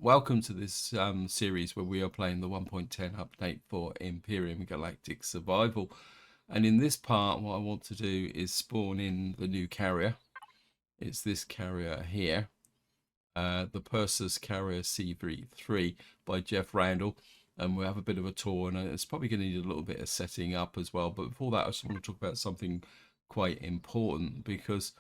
Welcome to this series where we are playing the 1.10 update for Empyrion Galactic Survival. And in this part, what I want to do is spawn in the new carrier. It's this carrier here, the Perses carrier CV3 by Jeff Randall. And we'll have a bit of a tour, and it's probably going to need a little bit of setting up as well. But before that, I just want to talk about something quite important, because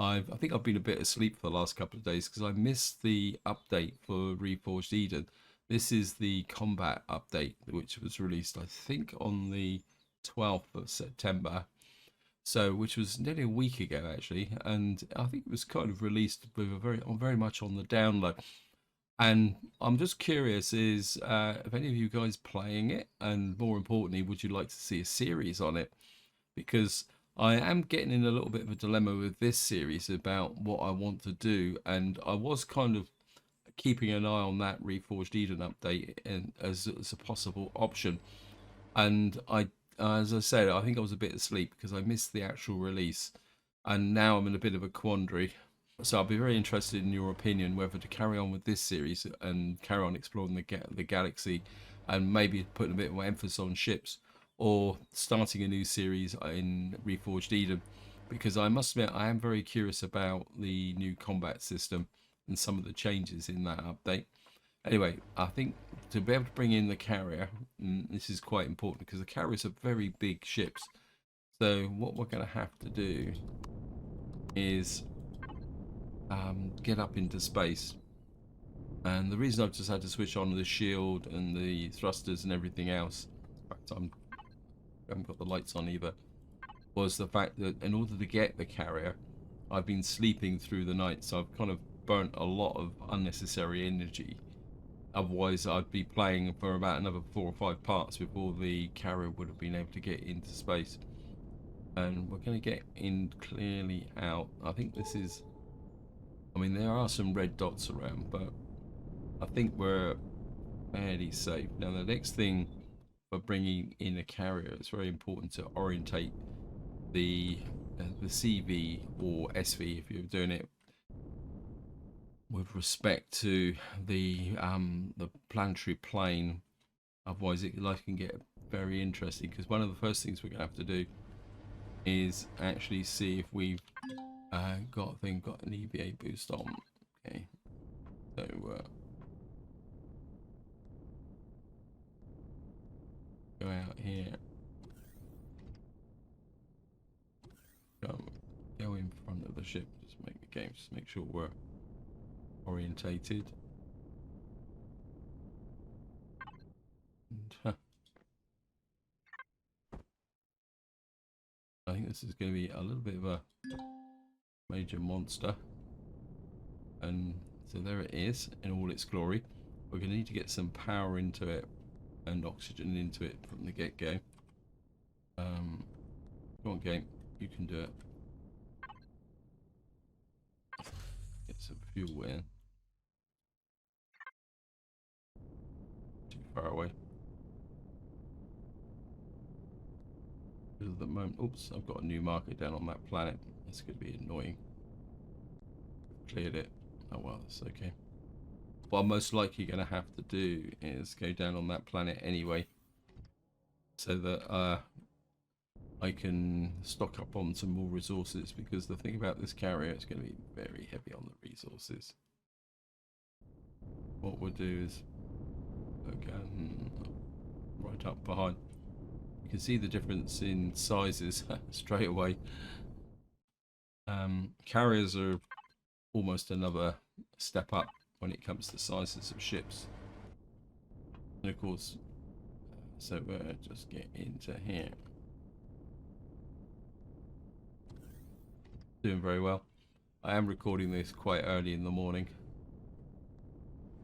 I think I've been a bit asleep for the last couple of days because I missed the update for Reforged Eden. This is the combat update, which was released, I think, on the 12th of September. So, which was nearly a week ago, actually. And I think it was kind of released with a very much on the download. And I'm just curious, is if any of you guys playing it, and more importantly, would you like to see a series on it? Because I am getting in a little bit of a dilemma with this series about what I want to do, and I was kind of keeping an eye on that Reforged Eden update and as a possible option. And as I said, I think I was a bit asleep because I missed the actual release, and now I'm in a bit of a quandary. So I'll be very interested in your opinion whether to carry on with this series and carry on exploring the galaxy, and maybe putting a bit more emphasis on ships, or starting a new series in Reforged Eden, because I must admit I am very curious about the new combat system and some of the changes in that update. Anyway, I think to be able to bring in the carrier, this is quite important because the carriers are very big ships. So what we're going to have to do is get up into space. And the reason I've just had to switch on the shield and the thrusters and everything else, in fact, I haven't got the lights on either, was the fact that in order to get the carrier, I've been sleeping through the night, so I've kind of burnt a lot of unnecessary energy. Otherwise, I'd be playing for about another 4 or 5 parts before the carrier would have been able to get into space. And we're going to get in clearly out. I think this is, I mean, there are some red dots around, but I think we're fairly safe. Now, the next thing for bringing in a carrier, it's very important to orientate the CV or SV if you're doing it with respect to the planetary plane. Otherwise, life can get very interesting, because one of the first things we're going to have to do is actually see if we've got an EVA boost on. Okay, so go out here, go in front of the ship, just make sure we're orientated. And, I think this is going to be a little bit of a major monster, and so there it is in all its glory. We're going to need to get some power into it and oxygen into it from the get-go. Come on, game, you can do it. Get some fuel in. Too far away. Because at the moment, oops, I've got a new marker down on that planet. That's going to be annoying. Cleared it. Oh well, that's okay. What I'm most likely going to have to do is go down on that planet anyway, so that I can stock up on some more resources, because the thing about this carrier, it's going to be very heavy on the resources. What we'll do is okay, right up behind. You can see the difference in sizes straight away. Carriers are almost another step up when it comes to sizes of ships. And of course, so we'll just get into here. Doing very well. I am recording this quite early in the morning.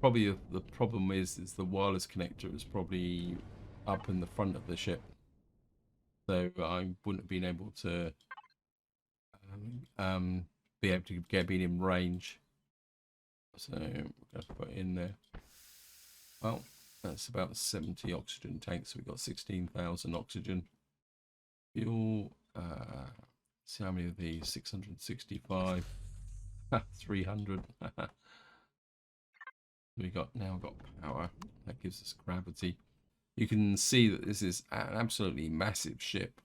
Probably the problem is the wireless connector is probably up in the front of the ship, so I wouldn't have been able to be able to get in range. So we're going to put in there. Well, that's about 70 oxygen tanks. So we've got 16,000 oxygen. Fuel. See how many of these? 665. 300. We got now got power. That gives us gravity. You can see that this is an absolutely massive ship,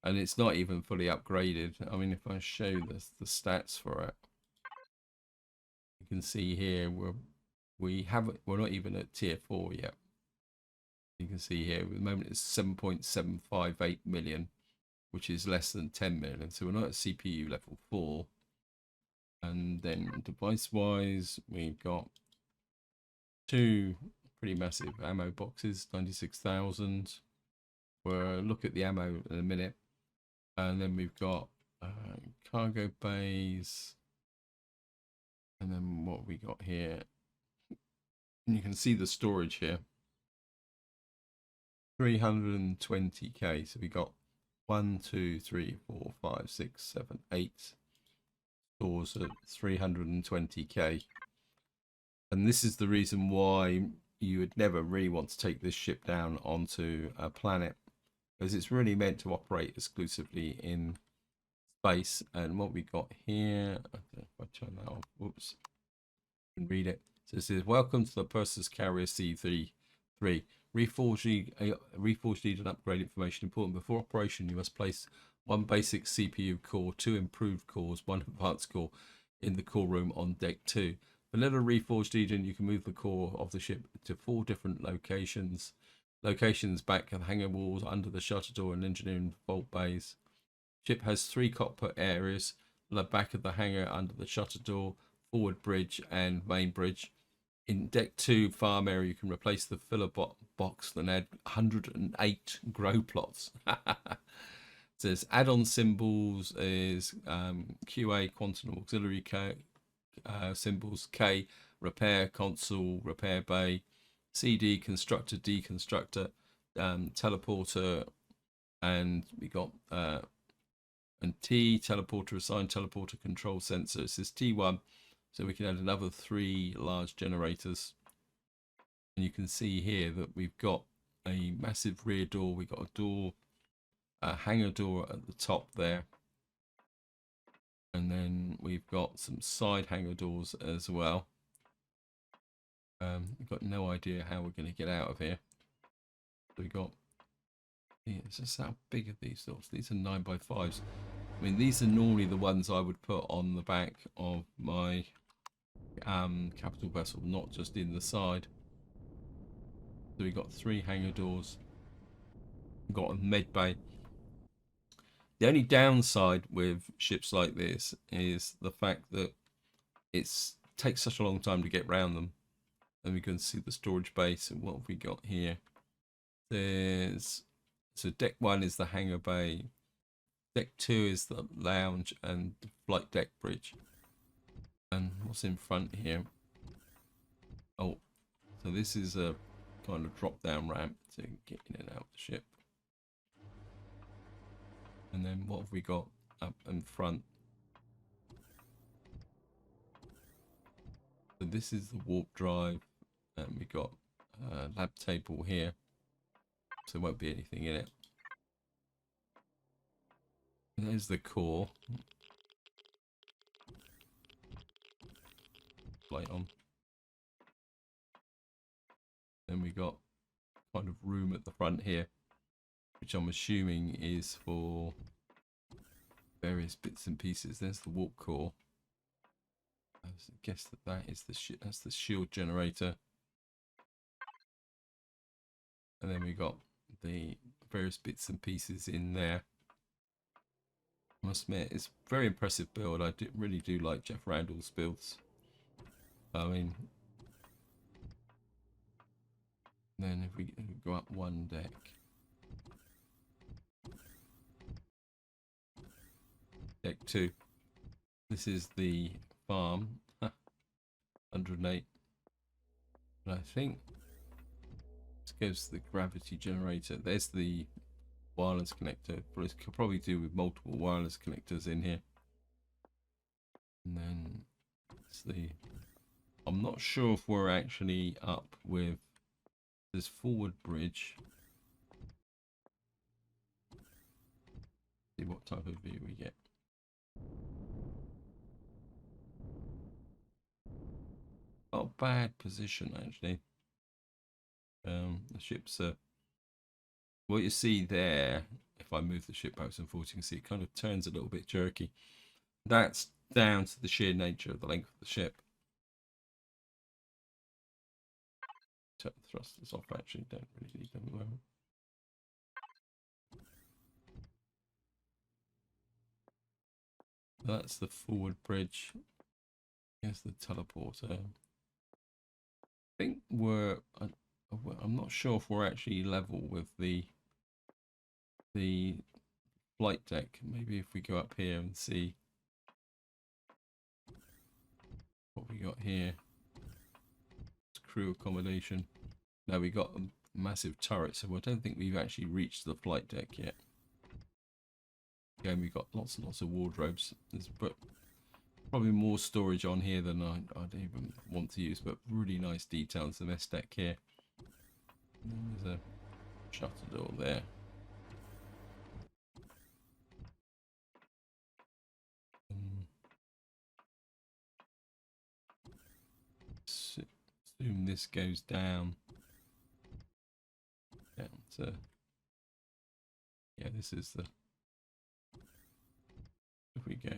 and it's not even fully upgraded. I mean, if I show the stats for it, you can see here we're not even at tier 4 yet. You can see here at the moment it's 7.758 million, which is less than 10 million. So we're not at CPU level 4. And then device wise, we've got 2 pretty massive ammo boxes, 96,000. We'll look at the ammo in a minute. And then we've got cargo bays. And then what we got here, and you can see the storage here, 320k. So we got 1, 2, 3, 4, 5, 6, 7, 8 stores at 320k. And this is the reason why you would never really want to take this ship down onto a planet, because it's really meant to operate exclusively in space. And what we got here, I don't know if I turn that off, whoops, you can read it. So it says, welcome to the Perses carrier CV3. Reforged need and upgrade information important. Before operation, you must place 1 basic CPU core, 2 improved cores, 1 advanced core in the core room on deck 2. Vanilla Reforged Legion, you can move the core of the ship to 4 different locations. Locations back of the hangar walls, under the shutter door, and engineering vault bays. Ship has 3 cockpit areas: the back of the hangar, under the shutter door, forward bridge, and main bridge. In deck 2 farm area, you can replace the filler box and add 108 grow plots. Says add-on symbols is QA, quantum auxiliary K, symbols K, repair console, repair bay, CD, constructor, deconstructor, teleporter, and we got and T, teleporter, assigned teleporter control sensor. It says T1, so we can add another 3 large generators. And you can see here that we've got a massive rear door. We've got a door, a hangar door at the top there. And then we've got some side hangar doors as well. We've got no idea how we're going to get out of here. So we got, yeah, it's just how big are these doors? These are 9x5s. I mean, these are normally the ones I would put on the back of my capital vessel, not just in the side. So we've got 3 hangar doors. We've got a med bay. The only downside with ships like this is the fact that it takes such a long time to get around them. And we can see the storage base. And what have we got here? There's, so deck 1 is the hangar bay. Deck 2 is the lounge and the flight deck bridge. And what's in front here? Oh, so this is a kind of drop down ramp to get in and out of the ship. And then what have we got up in front? So this is the warp drive, and we got a lab table here, so there won't be anything in it. And there's the core. Light on. Then we got kind of room at the front here, which I'm assuming is for various bits and pieces. There's the warp core. I guess that is that's the shield generator. And then we got the various bits and pieces in there. I must admit, it's a very impressive build. I really do like Jeff Randall's builds. I mean, then if we go up 1 deck, deck 2, this is the farm, 108. And I think this goes to the gravity generator. There's the wireless connector, but it could probably do with multiple wireless connectors in here. And then it's the, I'm not sure if we're actually up with this forward bridge. See what type of view we get. not a bad position actually. The ships are, what you see there, if I move the ship back and forth, you can see it kind of turns a little bit jerky. That's down to the sheer nature of the length of the ship. Turn the thrusters off, actually, don't really need them at the moment. That's the forward bridge. Here's the teleporter. I think I'm not sure if we're actually level with the flight deck. Maybe if we go up here and see what we got here. It's crew accommodation. Now we got a massive turret, so I don't think we've actually reached the flight deck yet. Again, we've got lots and lots of wardrobes. There's probably more storage on here than I'd even want to use, but really nice details. The mess deck here. There's a shutter door there. Assume this goes down to, yeah, this is the, if we go,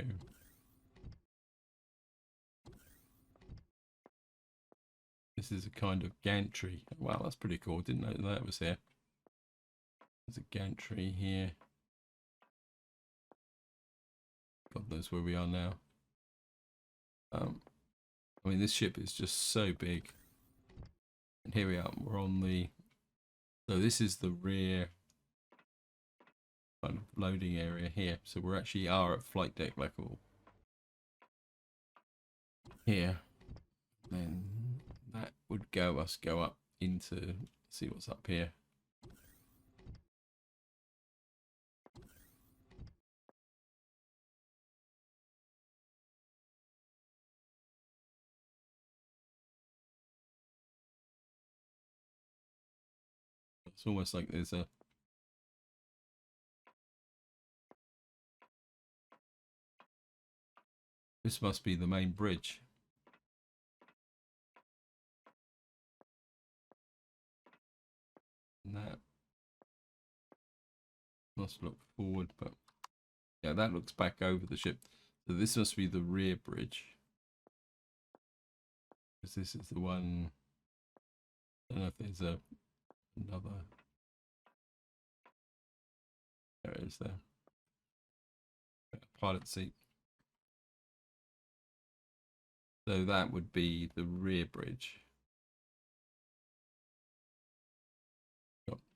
this is a kind of gantry. Wow, that's pretty cool. Didn't know that was here. There's a gantry here. God knows where we are now. I mean, this ship is just so big. And here we are. We're on the, so this is the rear kind of loading area here. So we're actually at flight deck level here. Then that would go up into, see what's up here. It's almost like there's a, this must be the main bridge. And that must look forward, but yeah, that looks back over the ship. So this must be the rear bridge. Because this is the one, I don't know if there's another, there it is there. Pilot seat. So that would be the rear bridge.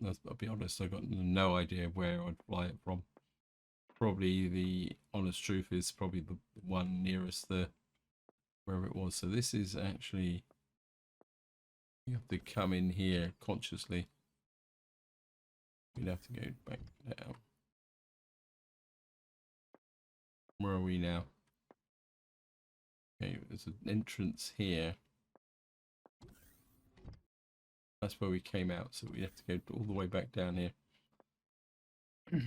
I'll be honest, I've got no idea where I'd fly it from. Probably the honest truth is probably the one nearest the wherever it was. So this is actually, you have to come in here consciously. We'd have to go back down. Where are we now? Okay, there's an entrance here. That's where we came out, so we have to go all the way back down here. So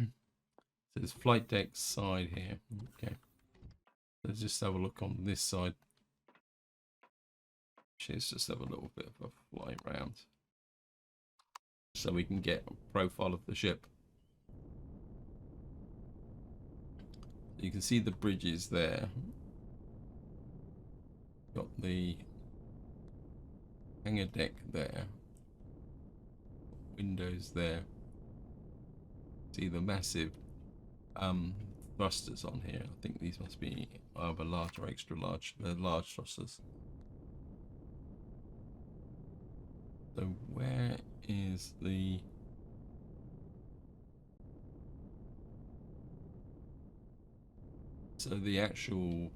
there's flight deck side here. Okay. Let's just have a look on this side. Let's just have a little bit of a fly around so we can get a profile of the ship. You can see the bridges there. Got the hangar deck there. Windows there. See the massive thrusters on here. I think these must be either large or extra large. They're large thrusters. So where is the... So the actual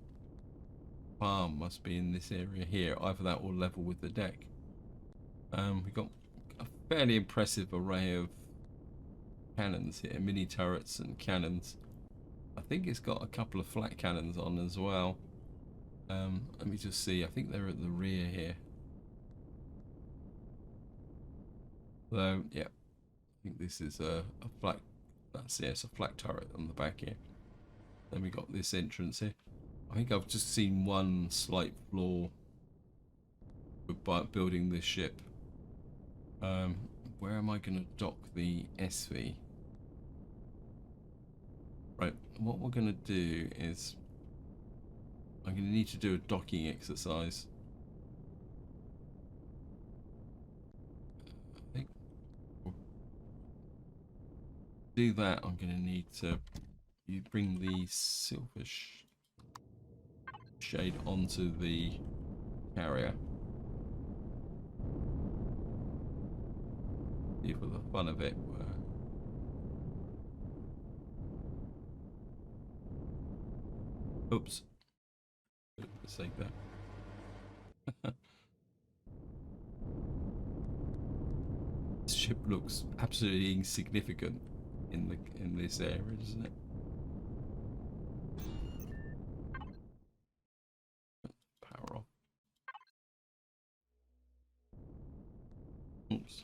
farm must be in this area here. Either that or level with the deck. We've got a fairly impressive array of cannons here. Mini turrets and cannons. I think it's got a couple of flat cannons on as well. Let me just see. I think they're at the rear here. So, yeah. I think this is a flat... That's, yeah, it's a flat turret on the back here. Then we got this entrance here. I think I've just seen one slight flaw by building this ship. Where am I going to dock the SV? Right, what we're going to do is I'm going to need to do a docking exercise. I think to do that, I'm going to need to bring the silver shade onto the carrier. See, for the fun of it, oops, mistake there. This ship looks absolutely insignificant in this area, doesn't it? Power off. Oops.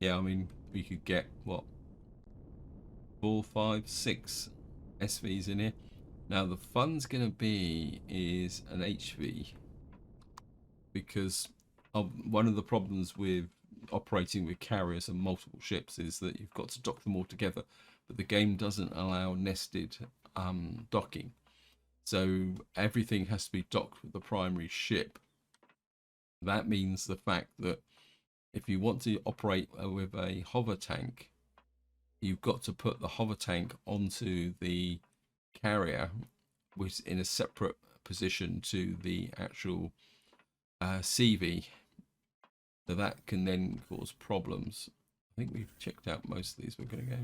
Yeah, I mean, we could get what, 4, 5, 6 SVs in here. Now the fun's gonna be is an HV, because one of the problems with operating with carriers and multiple ships is that you've got to dock them all together, but the game doesn't allow nested docking, so everything has to be docked with the primary ship. That means the fact that if you want to operate with a hover tank, you've got to put the hover tank onto the carrier, which is in a separate position to the actual CV. So that can then cause problems. I think we've checked out most of these. We're going to go.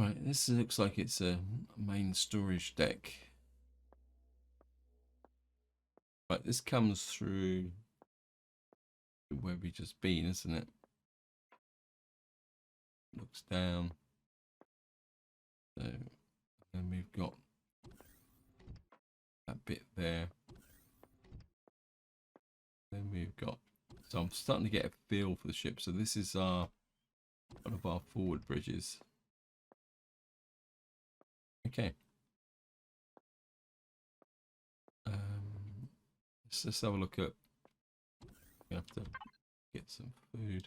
Right, this looks like it's a main storage deck. Right, this comes through where we just been, isn't it? Looks down. So, and we've got that bit there. Then we've got, so I'm starting to get a feel for the ship. So this is one of our forward bridges. Okay. Let's just have a look at, we have to get some food.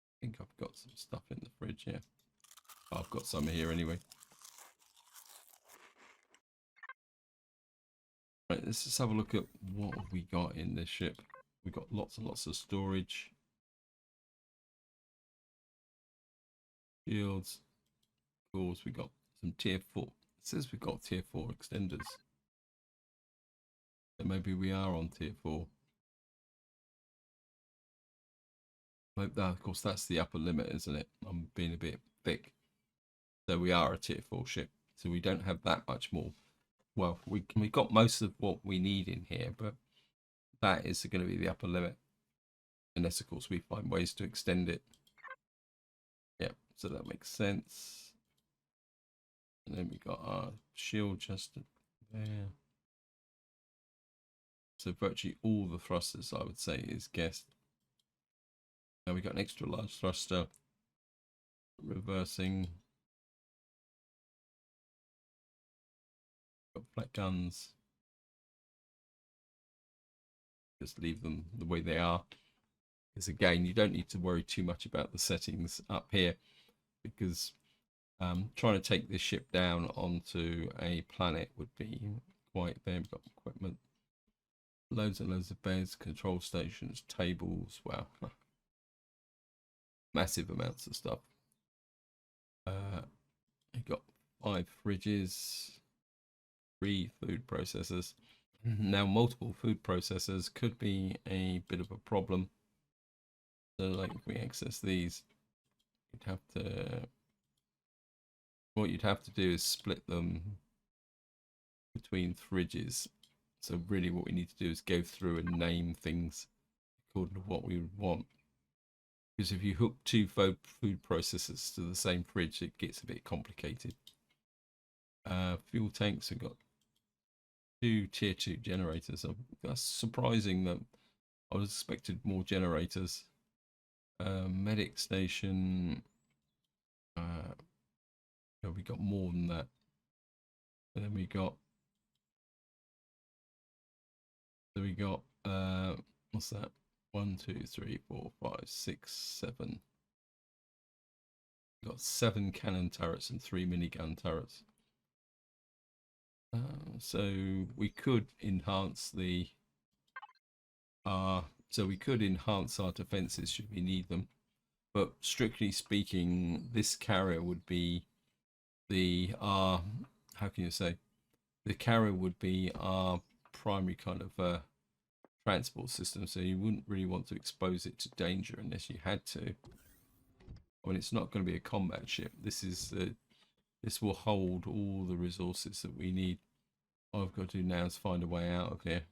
I think I've got some stuff in the fridge here. Oh, I've got some here anyway. Right, let's just have a look at what have we got in this ship. We've got lots and lots of storage. Shields. Of course, we got some tier 4. It says we've got tier 4 extenders. So maybe we are on tier 4. Of course, that's the upper limit, isn't it? I'm being a bit thick. So we are a tier 4 ship. So we don't have that much more. Well, we got most of what we need in here, but that is going to be the upper limit. Unless, of course, we find ways to extend it. Yeah, so that makes sense. And then we got our shield just there. So virtually all the thrusters, I would say, is guessed. Now we got an extra large thruster. Reversing. Got flat guns. Just leave them the way they are. Because again, you don't need to worry too much about the settings up here, because trying to take this ship down onto a planet would be quite there. We've got equipment, loads and loads of beds, control stations, tables. Wow, massive amounts of stuff. You've got 5 fridges, 3 food processors. Now, multiple food processors could be a bit of a problem. So, like, if we access these, you'd have to. What you'd have to do is split them between fridges. So, really, what we need to do is go through and name things according to what we would want. Because if you hook 2 food processors to the same fridge, it gets a bit complicated. Fuel tanks, we've got 2 tier 2 generators. That's surprising that I was expected more generators. Medic station, Yeah, we got more than that. And then we got what's that? 1, 2, 3, 4, 5, 6, 7. We've got 7 cannon turrets and 3 minigun turrets. So we could enhance our defenses should we need them. But strictly speaking, this carrier would be how can you say? The carrier would be our primary kind of transport system, so you wouldn't really want to expose it to danger unless you had to. I mean, it's not going to be a combat ship. This will hold all the resources that we need. All I've got to do now is find a way out of here.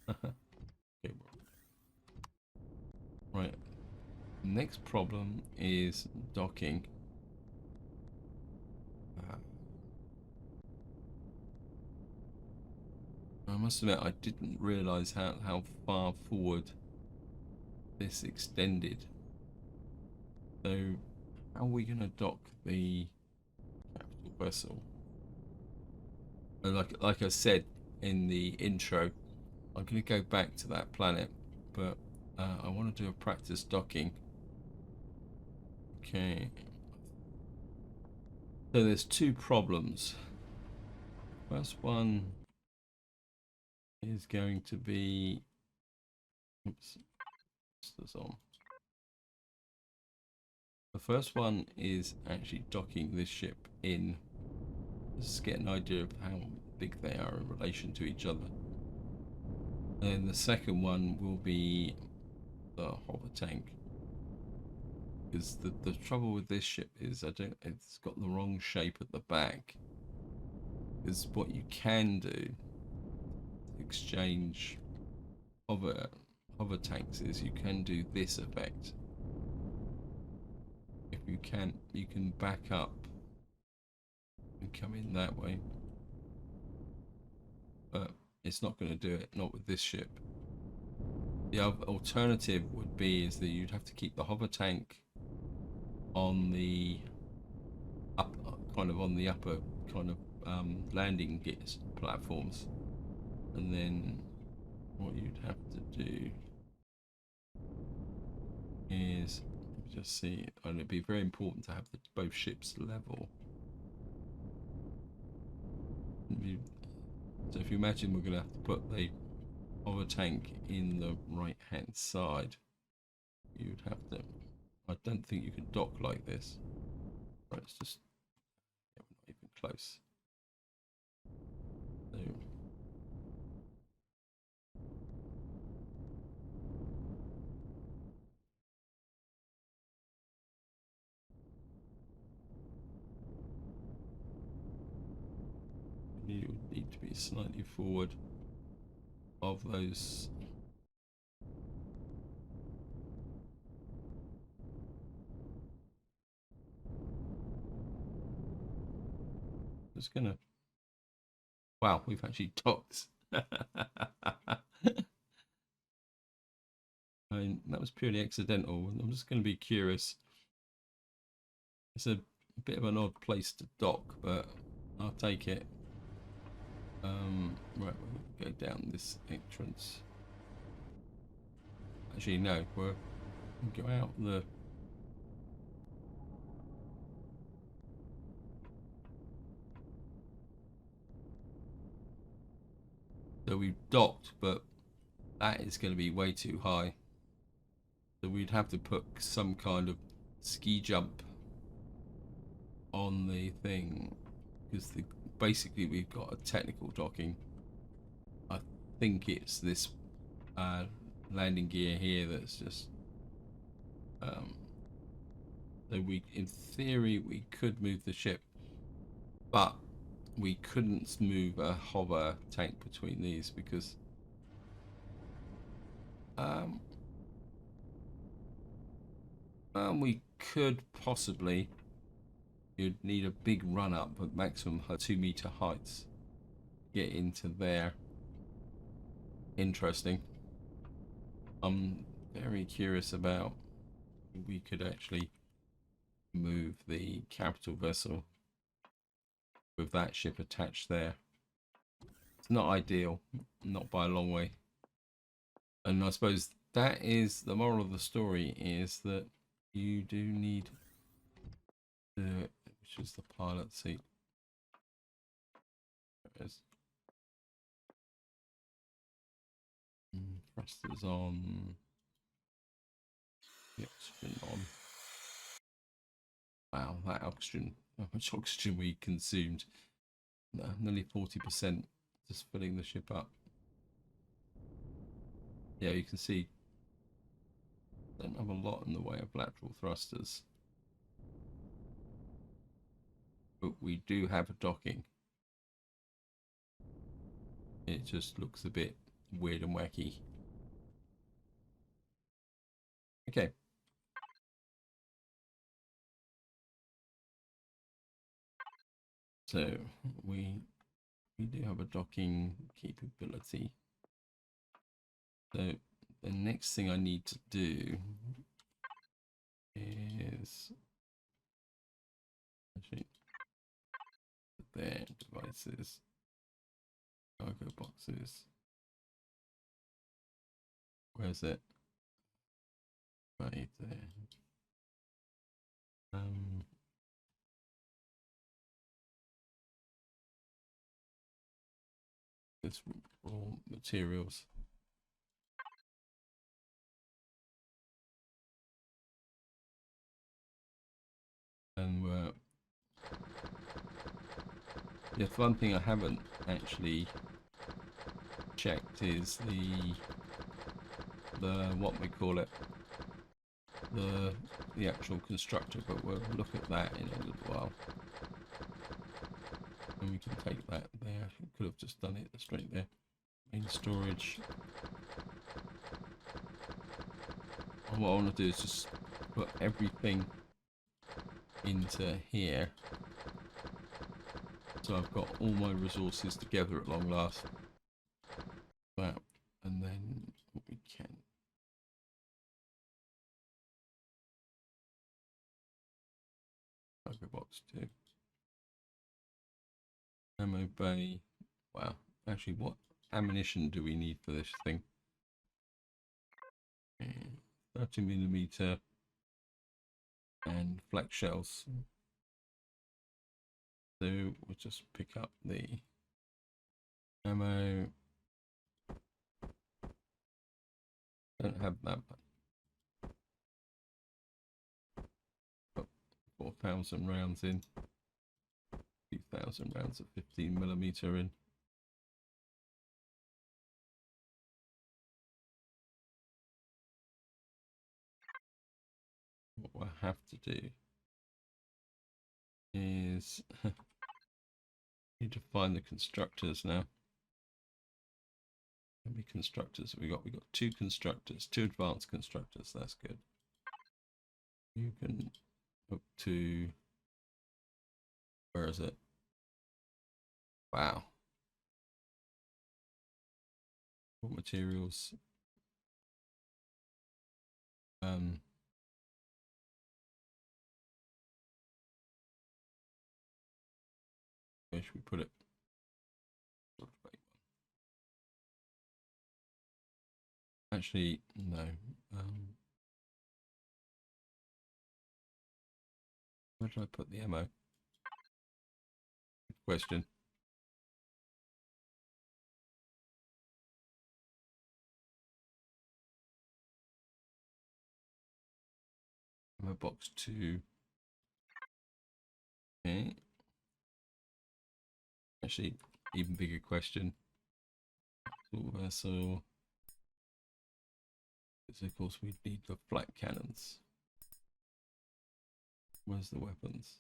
Okay. Right. Next problem is docking. I must admit, I didn't realise how far forward this extended. So, how are we going to dock the capital vessel? Like I said in the intro, I'm going to go back to that planet, but I want to do a practice docking. Okay. So there's 2 problems. First one is going to be, oops, what's this on? The first one is actually docking this ship in. Just get an idea of how big they are in relation to each other. And the second one will be the hover tank. Because the trouble with this ship is it's got the wrong shape at the back. Because what you can do to exchange hover tanks is you can do this effect. If you can back up and come in that way. But it's not going to do it, not with this ship. The alternative would be is that you'd have to keep the hover tank on the upper kind of landing gears platforms, and then what you'd have to do is just see, and it'd be very important to have both ships level. So if you imagine we're going to have to put the hover tank in the right hand side, you'd have to, I don't think you can dock like this. Right, it's just, yeah, we're not even close. So you would need to be slightly forward of those. Just gonna, wow, we've actually docked. I mean, that was purely accidental. I'm just going to be curious. It's a bit of an odd place to dock, but I'll take it. Right, we'll go down this entrance. Actually, no, we'll go out the. So we've docked, but that is going to be way too high. So we'd have to put some kind of ski jump on the thing, because basically we've got a technical docking. I think it's this landing gear here that's just so in theory we could move the ship, but we couldn't move a hover tank between these because we could possibly, you'd need a big run up at maximum 2-meter heights to get into there. Interesting. I'm very curious about if we could actually move the capital vessel with that ship attached there. It's not ideal, not by a long way. And I suppose that is the moral of the story, is that you do need to, which is the pilot seat. There it is. Thrusters on. The oxygen on. Wow, that oxygen, how much oxygen we consumed. No, nearly 40%, just filling the ship up. Yeah, you can see don't have a lot in the way of lateral thrusters, but we do have a docking. It just looks a bit weird and wacky. Okay. So we do have a docking capability. So the next thing I need to do is actually there, devices, cargo boxes. Where's it? Right there. This raw materials. And the one thing I haven't actually checked is the what we call it, the actual constructor, but we'll look at that in a little while. And we can take that there. We could have just done it straight there. Main storage. And what I want to do is just put everything into here, so I've got all my resources together at long last. That, and then what we can. Cargo box 2. Ammo bay. Wow. Actually, what ammunition do we need for this thing? 30mm and flex shells. So we'll just pick up the ammo. Don't have that. Put 4,000 rounds in. 2,000 rounds of 15mm in. What we'll have to do is need to find the constructors now. How many constructors have we got? We got 2 constructors, 2 advanced constructors. That's good. You can up to, where is it? Wow. What materials? Where should we put it? Actually, no. Where did I put the ammo? Good question. Ammo box 2. Okay. Actually, even bigger question. Vessel. Because of course we need the flak cannons. Where's the weapons?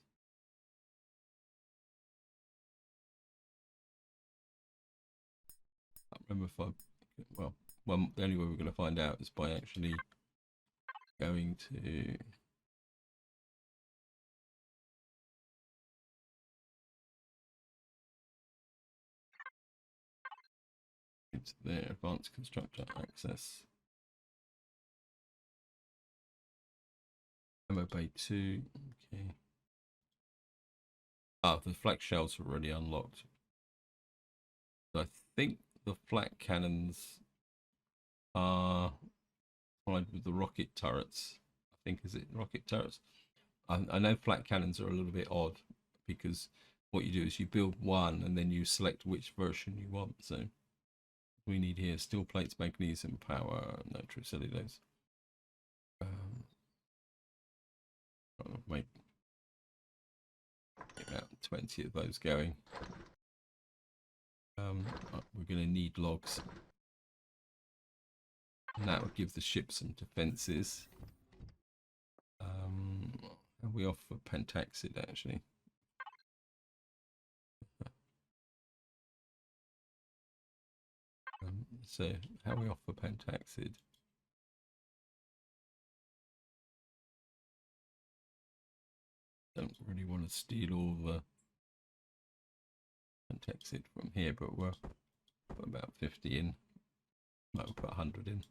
I can't remember if I. Well, the only way we're going to find out is by actually going to. It's there, advanced constructor access. Ammo bay 2. Okay. Ah, the flak shells are already unlocked. So I think the flak cannons are tied with the rocket turrets. I think, is it rocket turrets? I know flak cannons are a little bit odd because what you do is you build one and then you select which version you want. So we need here steel plates, magnesium, power, nitrocellulose. Make about 20 of those going. We're going to need logs. And that would give the ship some defences. Are we off for pentaxid actually? So how are we off for pentaxid? Don't really want to steal all the pentaxid from here, but we'll put about 50 in. Might we'll put 100 in.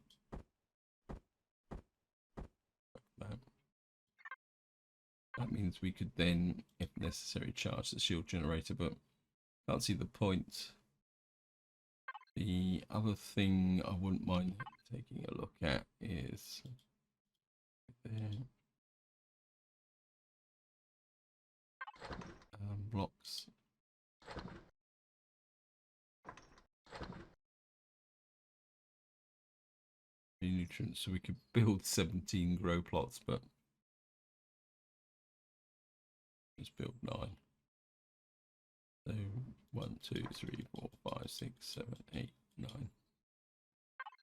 That means we could then, if necessary, charge the shield generator, but can't see the point. The other thing I wouldn't mind taking a look at is blocks. Nutrients, so we could build 17 grow plots, but let's build 9. So 1, 2, 3, 4, 5, 6, 7, 8, 9.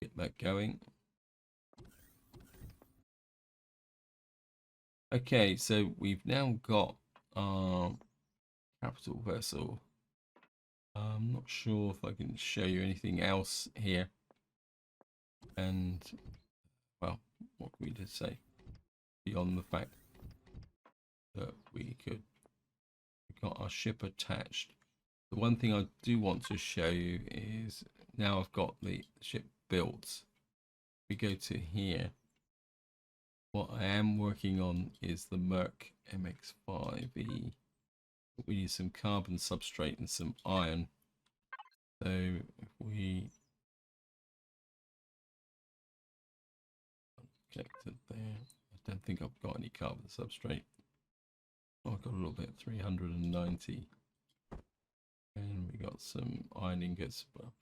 Get that going. Okay, so we've now got our capital vessel. I'm not sure if I can show you anything else here. And, well, what can we just say? Beyond the fact that we got our ship attached. The one thing I do want to show you is now I've got the ship built. We go to here. What I am working on is the Merc MX5E. We need some carbon substrate and some iron. So if we connect it there, I don't think I've got any carbon substrate. Oh, I've got a little bit, 390. And we got some iron ingots. Well,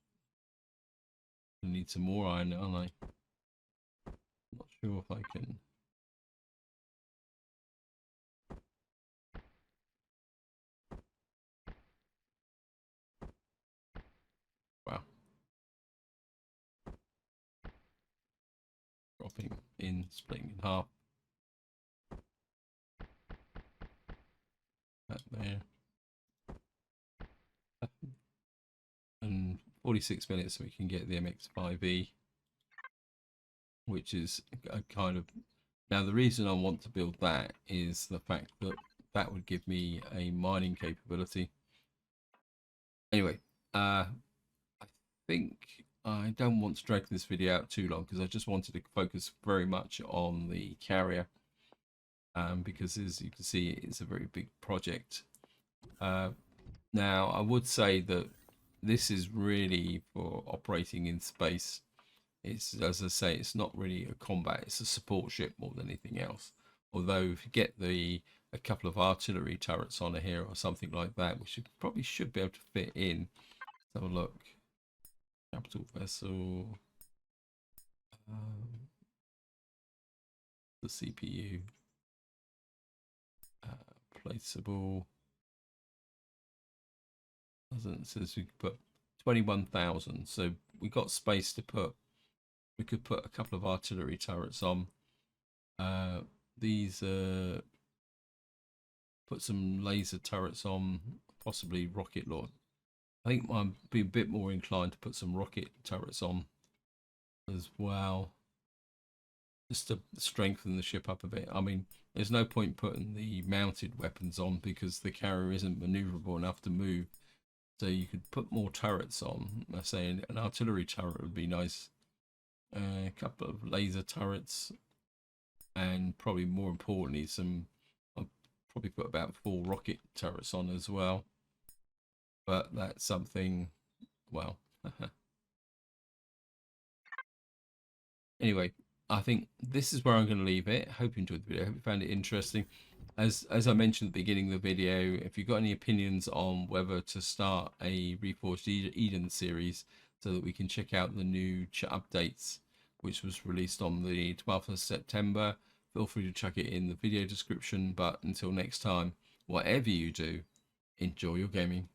I need some more iron, aren't I? Not sure if I can. Wow. Dropping in, splitting in half. That there. And 46 minutes so we can get the MX5E, which is a kind of... Now the reason I want to build that is the fact that that would give me a mining capability. Anyway, I think I don't want to drag this video out too long because I just wanted to focus very much on the carrier, because as you can see it's a very big project. Now I would say that this is really for operating in space. It's, as I say, it's not really a combat, it's a support ship more than anything else. Although if you get a couple of artillery turrets on here or something like that, we probably should be able to fit in. Let's have a look. Capital vessel. The CPU. Placeable. It says we could put 21,000. So we got space to put. We could put a couple of artillery turrets on. These put some laser turrets on, possibly rocket launch. I think I'd be a bit more inclined to put some rocket turrets on as well, just to strengthen the ship up a bit. I mean, there's no point putting the mounted weapons on because the carrier isn't maneuverable enough to move. So you could put more turrets on. I say an artillery turret would be nice. A couple of laser turrets. and probably more importantly, I'll probably put about 4 rocket turrets on as well. But that's something, well, anyway, I think this is where I'm going to leave it. Hope you enjoyed the video. Hope you found it interesting. As I mentioned at the beginning of the video, if you've got any opinions on whether to start a Reforged Eden series so that we can check out the new updates, which was released on the 12th of September, feel free to chuck it in the video description. But until next time, whatever you do, enjoy your gaming.